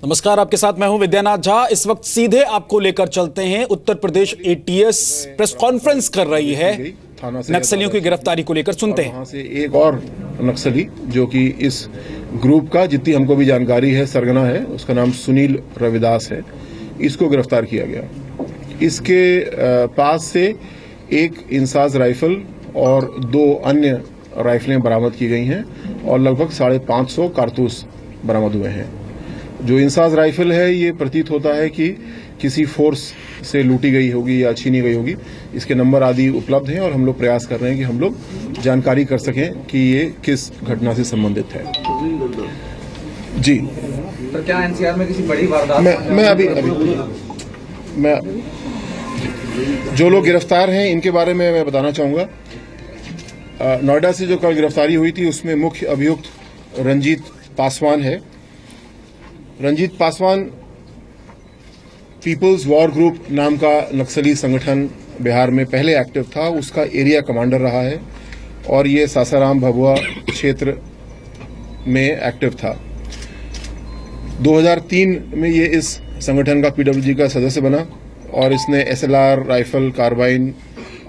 नमस्कार, आपके साथ मैं हूं विद्यानाथ झा। इस वक्त सीधे आपको लेकर चलते हैं। Uttar Pradesh ATS press conference कर रही है नक्सलियों की गिरफ्तारी को लेकर। सुनते हैं। वहां से एक और नक्सली जो कि इस ग्रुप का, जितनी हमको भी जानकारी है, सरगना है, उसका नाम सुनील रविदास है, इसको गिरफ्तार किया गया। इसके पास से एक इंसास राइफल और 2 अन्य राइफलें बरामद की गई हैं और लगभग 550 कारतूस बरामद हुए हैं। जो इंसास राइफल है, ये प्रतीत होता है कि किसी फोर्स से लूटी गई होगी या छीनी गई होगी। इसके नंबर आदि उपलब्ध हैं और हम लोग प्रयास कर रहे हैं कि हम लोग जानकारी कर सकें कि ये किस घटना से संबंधित है। जी, तो क्या एनसीआर में किसी बड़ी वारदात? मैं जो लोग गिरफ्तार हैं इनके बारे में मैं बताना चाहूंगा। नोएडा से जो कल गिरफ्तारी हुई थी उसमें मुख्य अभियुक्त रंजीत पासवान है। Ranjeet Paswan People's War Group नाम का नक्सली संगठन बिहार में पहले एक्टिव था, उसका एरिया कमांडर रहा है और ये सासाराम भभुआ क्षेत्र में एक्टिव था। 2003 में ये इस संगठन का पीडब्ल्यूजी का सदस्य बना और इसने एसएलआर, राइफल, कार्बाइन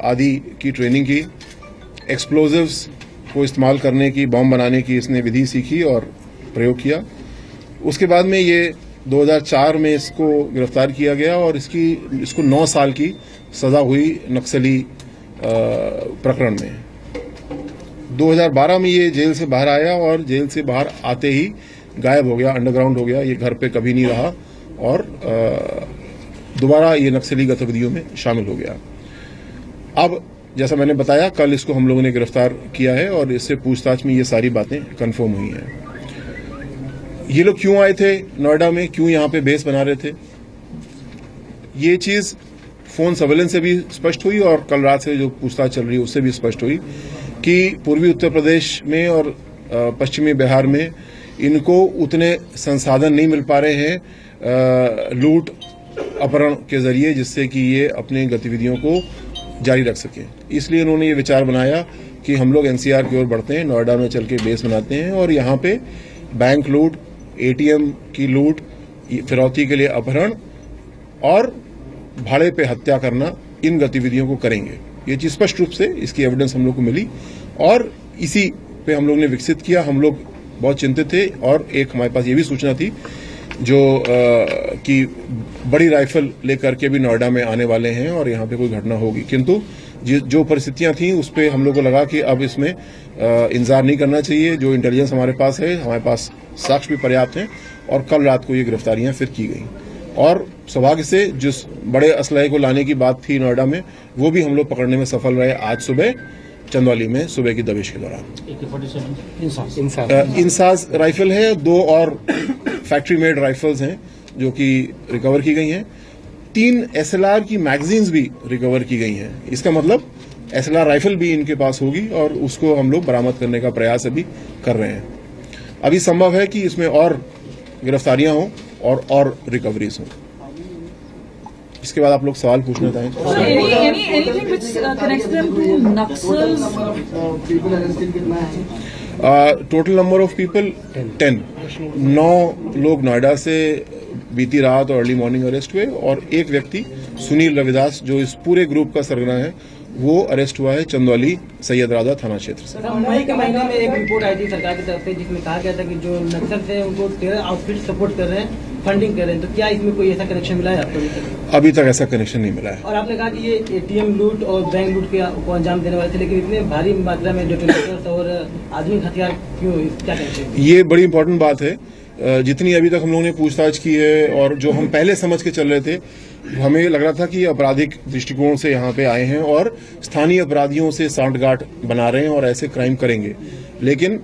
आदि की ट्रेनिंग की। एक्सप्लोजिव्स को इस्तेमाल करने की, बम बनाने की इसने विधि सीखी और प्रयोग किया। उसके बाद में ये 2004 में इसको गिरफ्तार किया गया और इसको 9 साल की सजा हुई नक्सली प्रकरण में। 2012 में ये जेल से बाहर आया और जेल से बाहर आते ही गायब हो गया, अंडरग्राउंड हो गया। ये घर पे कभी नहीं रहा और दोबारा ये नक्सली गतिविधियों में शामिल हो गया। अब जैसा मैंने बताया, कल इसको हम लोगों ने गिरफ्तार किया है और इससे पूछताछ में ये सारी बातें कन्फर्म हुई हैं। ये लोग क्यों आए थे नोएडा में, क्यों यहाँ पे बेस बना रहे थे, ये चीज फोन सर्वेलेंस से भी स्पष्ट हुई और कल रात से जो पूछताछ चल रही है उससे भी स्पष्ट हुई कि पूर्वी उत्तर प्रदेश में और पश्चिमी बिहार में इनको उतने संसाधन नहीं मिल पा रहे हैं लूट अपहरण के जरिए, जिससे कि ये अपनी गतिविधियों को जारी रख सके। इसलिए उन्होंने ये विचार बनाया कि हम लोग एनसीआर की ओर बढ़ते हैं, नोएडा में चल के बेस बनाते हैं और यहाँ पे बैंक लूट, एटीएम की लूट, फिरौती के लिए अपहरण और भाड़े पे हत्या करना, इन गतिविधियों को करेंगे। ये चीज स्पष्ट रूप से इसकी एविडेंस हम लोग को मिली और इसी पे हम लोग ने विकसित किया। हम लोग बहुत चिंतित थे और एक हमारे पास ये भी सूचना थी जो कि बड़ी राइफल लेकर के भी नोएडा में आने वाले हैं और यहाँ पे कोई घटना होगी, किंतु जो परिस्थितियां थी उस पर हम लोग को लगा कि अब इसमें इंतजार नहीं करना चाहिए। जो इंटेलिजेंस हमारे पास है, हमारे पास साक्ष्य भी पर्याप्त हैं और कल रात को ये गिरफ्तारियां फिर की गई और सौभाग्य से जिस बड़े असलहे को लाने की बात थी नोएडा में, वो भी हम लोग पकड़ने में सफल रहे। आज सुबह चंदौली में सुबह की दबिश के दौरान इंसास राइफल है, 2 और फैक्ट्री मेड राइफल्स हैं जो कि रिकवर की गई हैं। 3 एसएलआर की मैगजीन्स भी रिकवर की गई हैं। इसका मतलब एसएलआर राइफल भी इनके पास होगी और उसको हम लोग बरामद करने का प्रयास अभी कर रहे हैं। अभी संभव है कि इसमें और गिरफ्तारियां हों और रिकवरीज हों। इसके बाद आप लोग सवाल पूछना चाहें? Total number of people 10। 9 लोग नोएडा से बीती रात और अर्ली मॉर्निंग अरेस्ट हुए और एक व्यक्ति सुनील रविदास जो इस पूरे ग्रुप का सरगना है, वो अरेस्ट हुआ है चंदौली सैयद राजा थाना क्षेत्र से। मई के महीने में एक रिपोर्ट आई थी सरकार की तरफ से जिसमें कहा गया था कि जो नक्सल थे उनको टेरर आउटफिट सपोर्ट कर रहे हैं, फंडिंग कर रहे हैं, तो क्या इसमें कोई ऐसा कनेक्शन मिला है आपको? अभी तक ऐसा कनेक्शन नहीं मिला है। और आपने कहा कि ये एटीएम लूट और बैंक लूट को अंजाम देने वाले थे, लेकिन इतने भारी मात्रा में डेटोनेटर्स और आधुनिक हथियार क्यों, क्या कनेक्शन? ये बड़ी इंपॉर्टेंट बात है। जितनी अभी तक हम लोगों ने पूछताछ की है और जो हम पहले समझ के चल रहे थे, हमें लग रहा था कि आपराधिक दृष्टिकोण से यहाँ पे आए हैं और स्थानीय अपराधियों से सांठगांठ बना रहे हैं और ऐसे क्राइम करेंगे। लेकिन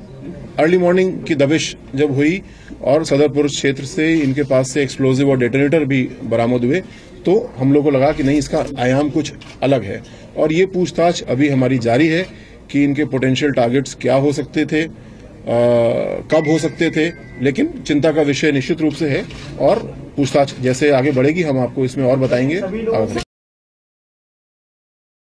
अर्ली मॉर्निंग की दबिश जब हुई और सदरपुर क्षेत्र से इनके पास से एक्सप्लोजिव और डेटोनेटर भी बरामद हुए, तो हम लोग को लगा कि नहीं, इसका आयाम कुछ अलग है। और ये पूछताछ अभी हमारी जारी है कि इनके पोटेंशियल टारगेट्स क्या हो सकते थे, कब हो सकते थे, लेकिन चिंता का विषय निश्चित रूप से है और पूछताछ जैसे आगे बढ़ेगी हम आपको इसमें और बताएंगे।